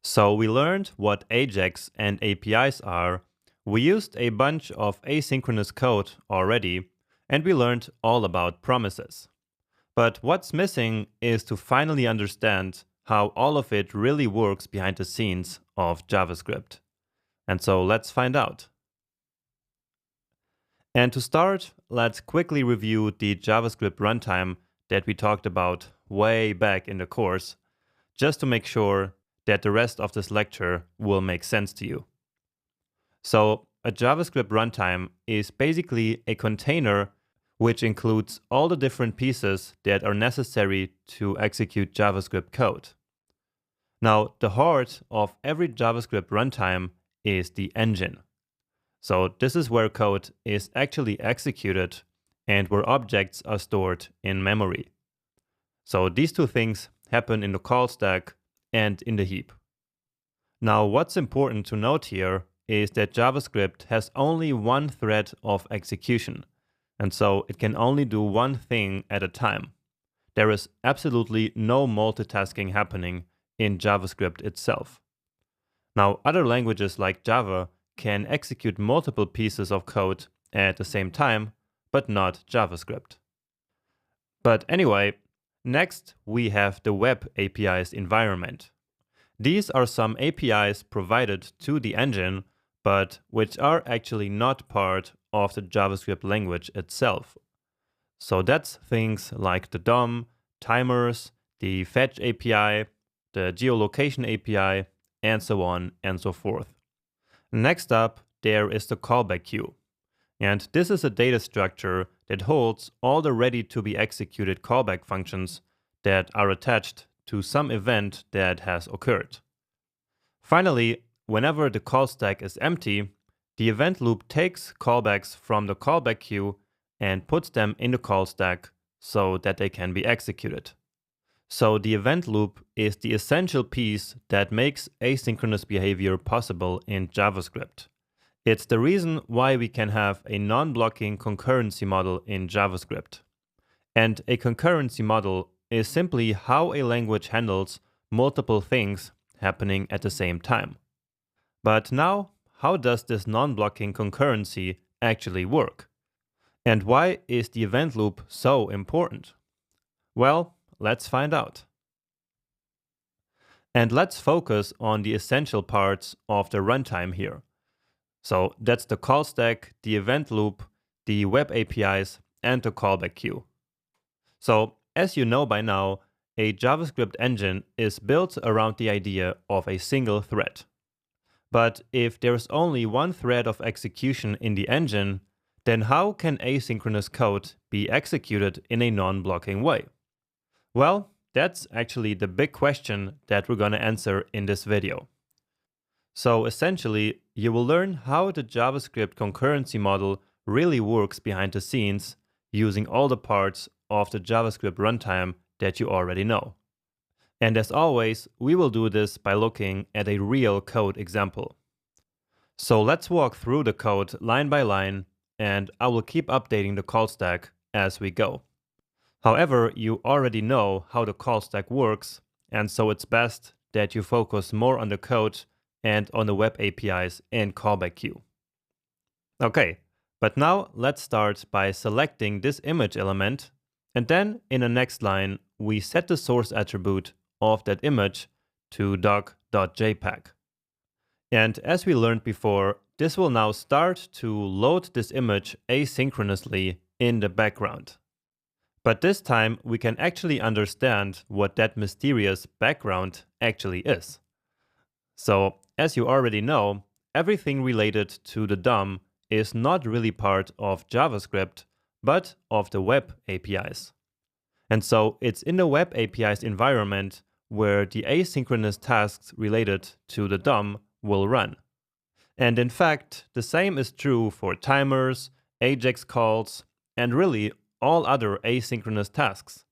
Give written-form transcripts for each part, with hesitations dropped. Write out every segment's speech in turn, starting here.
So we learned what AJAX and APIs are, we used a bunch of asynchronous code already, and we learned all about promises. But what's missing is to finally understand how all of it really works behind the scenes of JavaScript. And so let's find out. And to start, let's quickly review the JavaScript runtime that we talked about way back in the course, just to make sure that the rest of this lecture will make sense to you. So a JavaScript runtime is basically a container which includes all the different pieces that are necessary to execute JavaScript code. Now, the heart of every JavaScript runtime is the engine. So this is where code is actually executed and where objects are stored in memory. So these two things happen in the call stack and in the heap. Now, what's important to note here is that JavaScript has only one thread of execution, and so it can only do one thing at a time. There is absolutely no multitasking happening in JavaScript itself. Now, other languages like Java can execute multiple pieces of code at the same time, but not JavaScript. But anyway, next we have the Web APIs environment. These are some APIs provided to the engine, but which are actually not part of the JavaScript language itself. So that's things like the DOM, timers, the fetch API, the geolocation API, and so on and so forth. Next up, there is the callback queue. And this is a data structure that holds all the ready-to-be-executed callback functions that are attached to some event that has occurred. Finally, whenever the call stack is empty, the event loop takes callbacks from the callback queue and puts them in the call stack so that they can be executed. So the event loop is the essential piece that makes asynchronous behavior possible in JavaScript. It's the reason why we can have a non-blocking concurrency model in JavaScript. And a concurrency model is simply how a language handles multiple things happening at the same time. But now, how does this non-blocking concurrency actually work? And why is the event loop so important? Well, let's find out. And let's focus on the essential parts of the runtime here. So that's the call stack, the event loop, the web APIs, and the callback queue. So as you know by now, a JavaScript engine is built around the idea of a single thread. But if there's only one thread of execution in the engine, then how can asynchronous code be executed in a non-blocking way? Well, that's actually the big question that we're going to answer in this video. So essentially, you will learn how the JavaScript concurrency model really works behind the scenes using all the parts of the JavaScript runtime that you already know. And as always, we will do this by looking at a real code example. So let's walk through the code line by line, and I will keep updating the call stack as we go. However, you already know how the call stack works, and so it's best that you focus more on the code and on the web APIs and callback queue. Okay, but now let's start by selecting this image element, and then in the next line, we set the source attribute of that image to doc.jpg. And as we learned before, this will now start to load this image asynchronously in the background. But this time we can actually understand what that mysterious background actually is. So, as you already know, everything related to the DOM is not really part of JavaScript, but of the web APIs. And so it's in the web APIs environment where the asynchronous tasks related to the DOM will run. And in fact, the same is true for timers, AJAX calls, and really all other asynchronous tasks.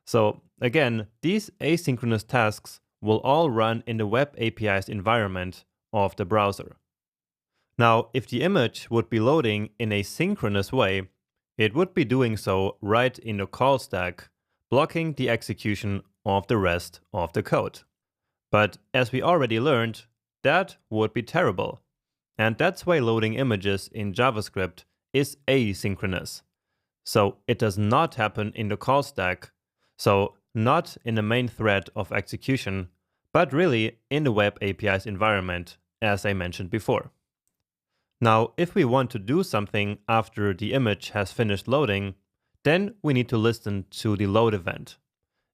So again, these asynchronous tasks will all run in the web APIs environment of the browser. Now, if the image would be loading in a synchronous way, it would be doing so right in the call stack, blocking the execution of the rest of the code. But as we already learned, that would be terrible. And that's why loading images in JavaScript is asynchronous. So it does not happen in the call stack, so not in the main thread of execution, but really in the web API's environment, as I mentioned before. Now, if we want to do something after the image has finished loading, then we need to listen to the load event.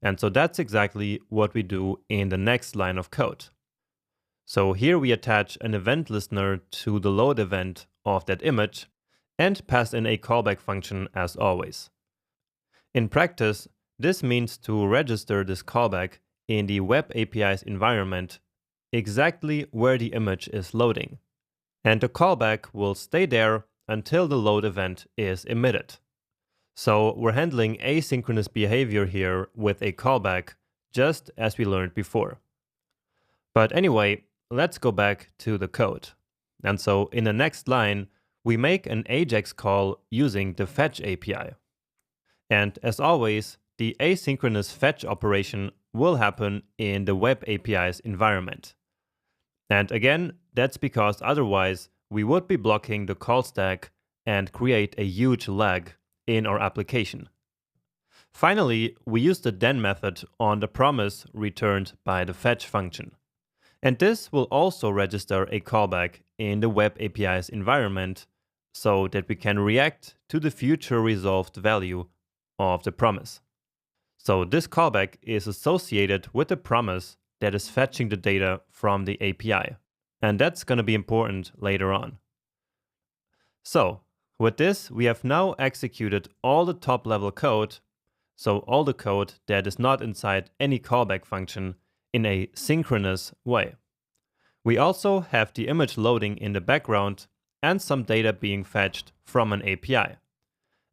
And so that's exactly what we do in the next line of code. So here we attach an event listener to the load event of that image and pass in a callback function as always. In practice, this means to register this callback in the web API's environment exactly where the image is loading. And the callback will stay there until the load event is emitted. So we're handling asynchronous behavior here with a callback, just as we learned before. But anyway, let's go back to the code. And so in the next line, we make an AJAX call using the fetch API. And as always, the asynchronous fetch operation will happen in the web API's environment. And again, that's because otherwise we would be blocking the call stack and create a huge lag in our application. Finally, we use the then method on the promise returned by the fetch function. And this will also register a callback in the web API's environment so that we can react to the future resolved value of the promise. So this callback is associated with the promise that is fetching the data from the API. And that's going to be important later on. So with this, we have now executed all the top level code, so all the code that is not inside any callback function in a synchronous way. We also have the image loading in the background and some data being fetched from an API.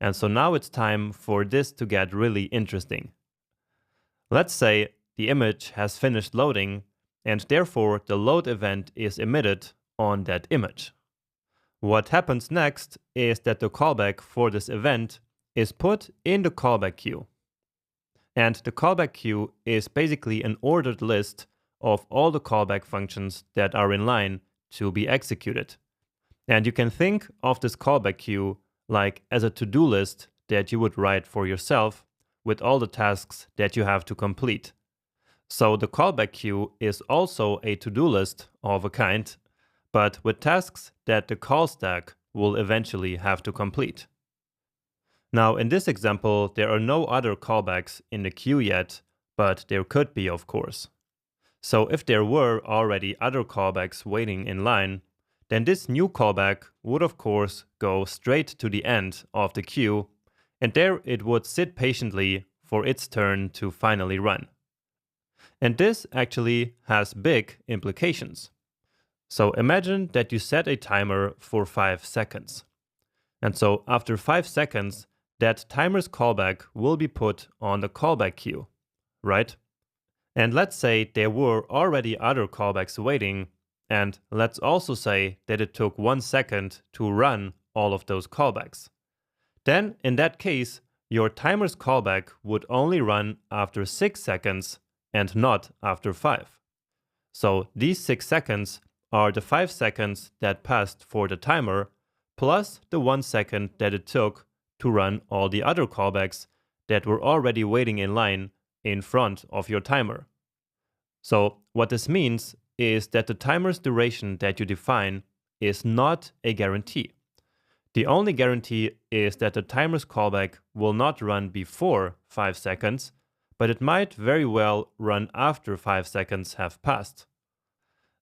And so now it's time for this to get really interesting. Let's say the image has finished loading, and therefore the load event is emitted on that image. What happens next is that the callback for this event is put in the callback queue. And the callback queue is basically an ordered list of all the callback functions that are in line to be executed. And you can think of this callback queue like as a to-do list that you would write for yourself with all the tasks that you have to complete. So the callback queue is also a to-do list of a kind, but with tasks that the call stack will eventually have to complete. Now in this example, there are no other callbacks in the queue yet, but there could be, of course. So if there were already other callbacks waiting in line, then this new callback would of course go straight to the end of the queue, and there it would sit patiently for its turn to finally run. And this actually has big implications. So imagine that you set a timer for 5 seconds. And so after 5 seconds, that timer's callback will be put on the callback queue, right? And let's say there were already other callbacks waiting, and let's also say that it took 1 second to run all of those callbacks. Then, in that case, your timer's callback would only run after 6 seconds and not after 5. So these 6 seconds are the 5 seconds that passed for the timer, plus the 1 second that it took to run all the other callbacks that were already waiting in line in front of your timer. So what this means is that the timer's duration that you define is not a guarantee. The only guarantee is that the timer's callback will not run before 5 seconds, but it might very well run after 5 seconds have passed.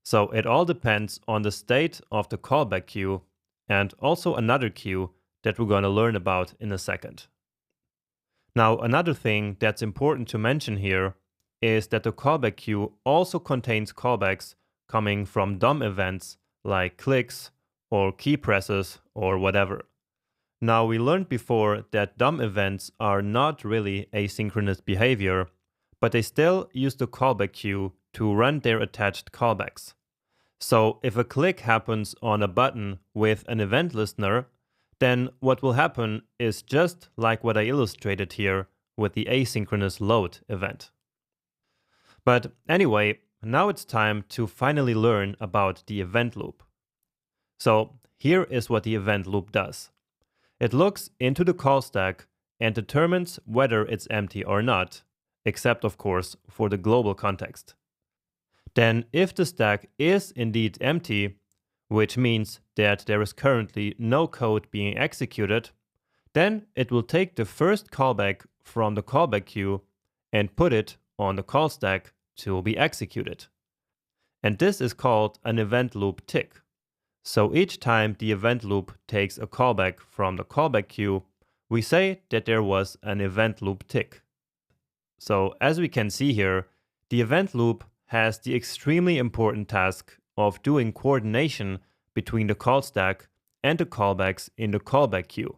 So it all depends on the state of the callback queue and also another queue that we're going to learn about in a second. Now, another thing that's important to mention here is that the callback queue also contains callbacks coming from DOM events like clicks or key presses or whatever. Now, we learned before that DOM events are not really asynchronous behavior, but they still use the callback queue to run their attached callbacks. So if a click happens on a button with an event listener, then what will happen is just like what I illustrated here with the asynchronous load event. But anyway, now it's time to finally learn about the event loop. So here is what the event loop does. It looks into the call stack and determines whether it's empty or not, except of course for the global context. Then if the stack is indeed empty, which means that there is currently no code being executed, then it will take the first callback from the callback queue and put it on the call stack to be executed. And this is called an event loop tick. So each time the event loop takes a callback from the callback queue, we say that there was an event loop tick. So as we can see here, the event loop has the extremely important task of doing coordination between the call stack and the callbacks in the callback queue.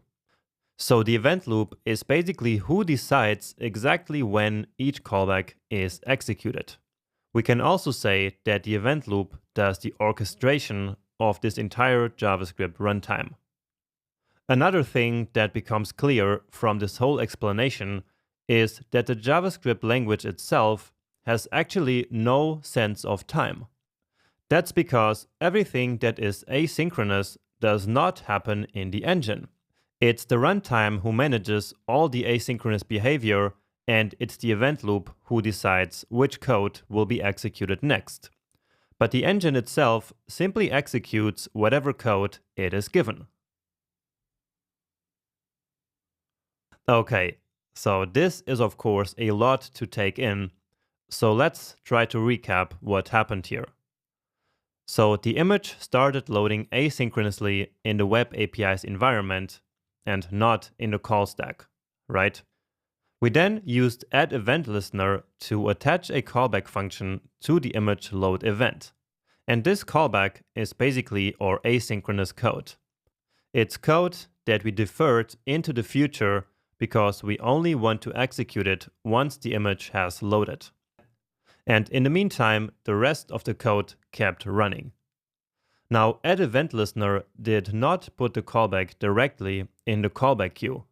So the event loop is basically who decides exactly when each callback is executed. We can also say that the event loop does the orchestration of this entire JavaScript runtime. Another thing that becomes clear from this whole explanation is that the JavaScript language itself has actually no sense of time. That's because everything that is asynchronous does not happen in the engine. It's the runtime who manages all the asynchronous behavior, and it's the event loop who decides which code will be executed next. But the engine itself simply executes whatever code it is given. Okay, so this is of course a lot to take in, so let's try to recap what happened here. So the image started loading asynchronously in the web API's environment and not in the call stack, right? We then used addEventListener to attach a callback function to the image load event. And this callback is basically our asynchronous code. It's code that we deferred into the future because we only want to execute it once the image has loaded. And in the meantime, the rest of the code kept running. Now, addEventListener did not put the callback directly in the callback queue.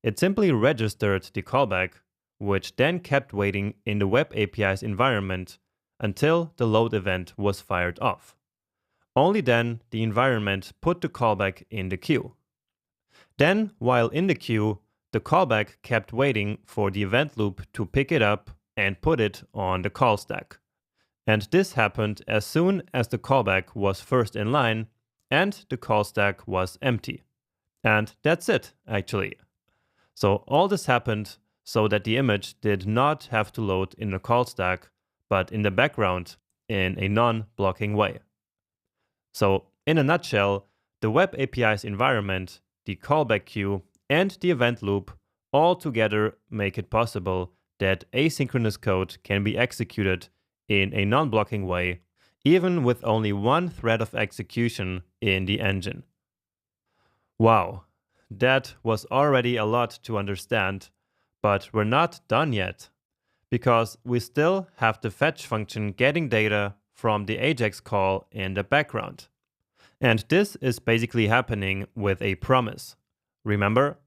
It simply registered the callback, which then kept waiting in the web API's environment until the load event was fired off. Only then the environment put the callback in the queue. Then, while in the queue, the callback kept waiting for the event loop to pick it up and put it on the call stack. And this happened as soon as the callback was first in line and the call stack was empty. And that's it, actually. So all this happened so that the image did not have to load in the call stack, but in the background in a non-blocking way. So in a nutshell, the web API's environment, the callback queue, and the event loop all together make it possible that asynchronous code can be executed in a non-blocking way, even with only one thread of execution in the engine. Wow, that was already a lot to understand, but we're not done yet, because we still have the fetch function getting data from the AJAX call in the background. And this is basically happening with a promise. Remember?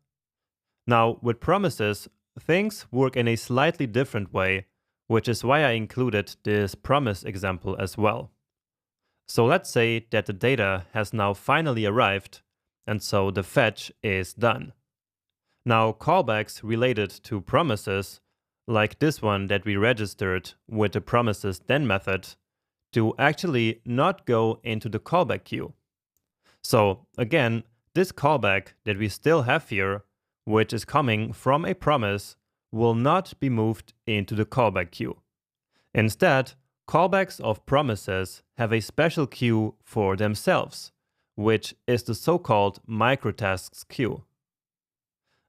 Now, with promises, things work in a slightly different way, which is why I included this promise example as well. So let's say that the data has now finally arrived, and so the fetch is done. Now callbacks related to promises, like this one that we registered with the promises then method, do actually not go into the callback queue. So again, this callback that we still have here, which is coming from a promise, will not be moved into the callback queue. Instead, callbacks of promises have a special queue for themselves, which is the so-called microtasks queue.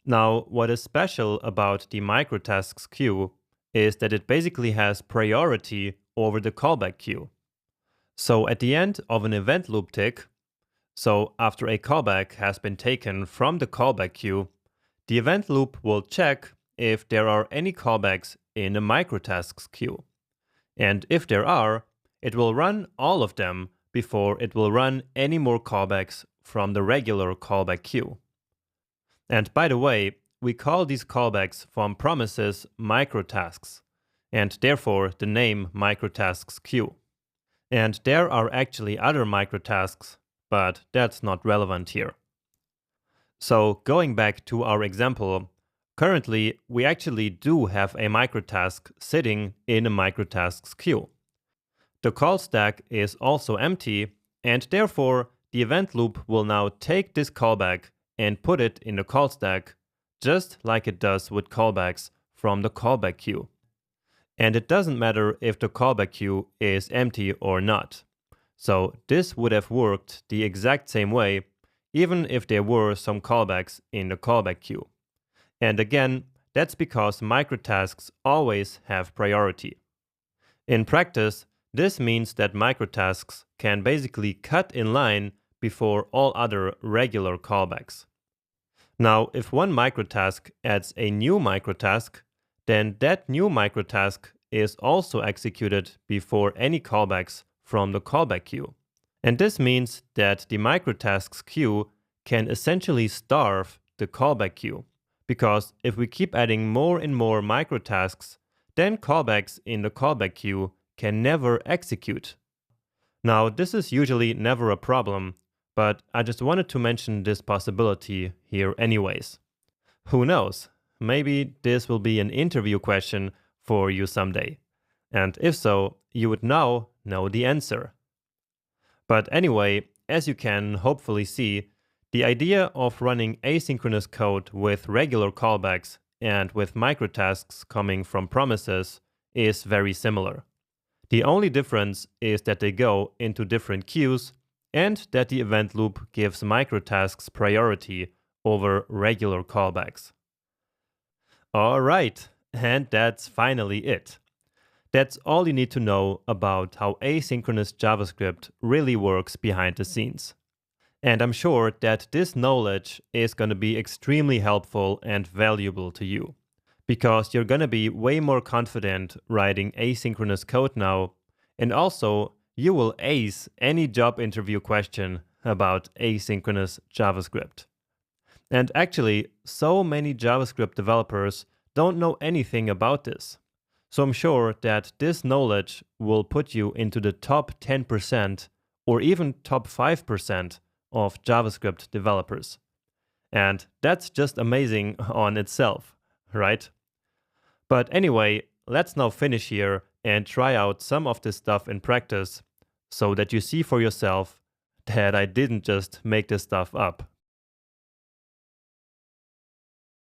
Now, what is special about the microtasks queue is that it basically has priority over the callback queue. So at the end of an event loop tick, so after a callback has been taken from the callback queue, the event loop will check if there are any callbacks in the microtasks queue. And if there are, it will run all of them before it will run any more callbacks from the regular callback queue. And by the way, we call these callbacks from promises microtasks. and therefore the name microtasks queue. And there are actually other microtasks, but that's not relevant here. So going back to our example, currently we actually do have a microtask sitting in a microtasks queue. The call stack is also empty, and therefore the event loop will now take this callback and put it in the call stack, just like it does with callbacks from the callback queue. And it doesn't matter if the callback queue is empty or not. So this would have worked the exact same way, even if there were some callbacks in the callback queue. And again, that's because microtasks always have priority. In practice, this means that microtasks can basically cut in line before all other regular callbacks. Now, if one microtask adds a new microtask, then that new microtask is also executed before any callbacks from the callback queue. And this means that the microtasks queue can essentially starve the callback queue, because if we keep adding more and more microtasks, then callbacks in the callback queue can never execute. Now, this is usually never a problem, but I just wanted to mention this possibility here anyways. Who knows? Maybe this will be an interview question for you someday. And if so, you would now know the answer. But anyway, as you can hopefully see, the idea of running asynchronous code with regular callbacks and with microtasks coming from promises is very similar. The only difference is that they go into different queues and that the event loop gives microtasks priority over regular callbacks. Alright, and that's finally it. That's all you need to know about how asynchronous JavaScript really works behind the scenes. And I'm sure that this knowledge is going to be extremely helpful and valuable to you, because you're going to be way more confident writing asynchronous code now, and also you will ace any job interview question about asynchronous JavaScript. And actually, so many JavaScript developers don't know anything about this. So I'm sure that this knowledge will put you into the top 10% or even top 5% of JavaScript developers. And that's just amazing on itself, right? But anyway, let's now finish here and try out some of this stuff in practice so that you see for yourself that I didn't just make this stuff up.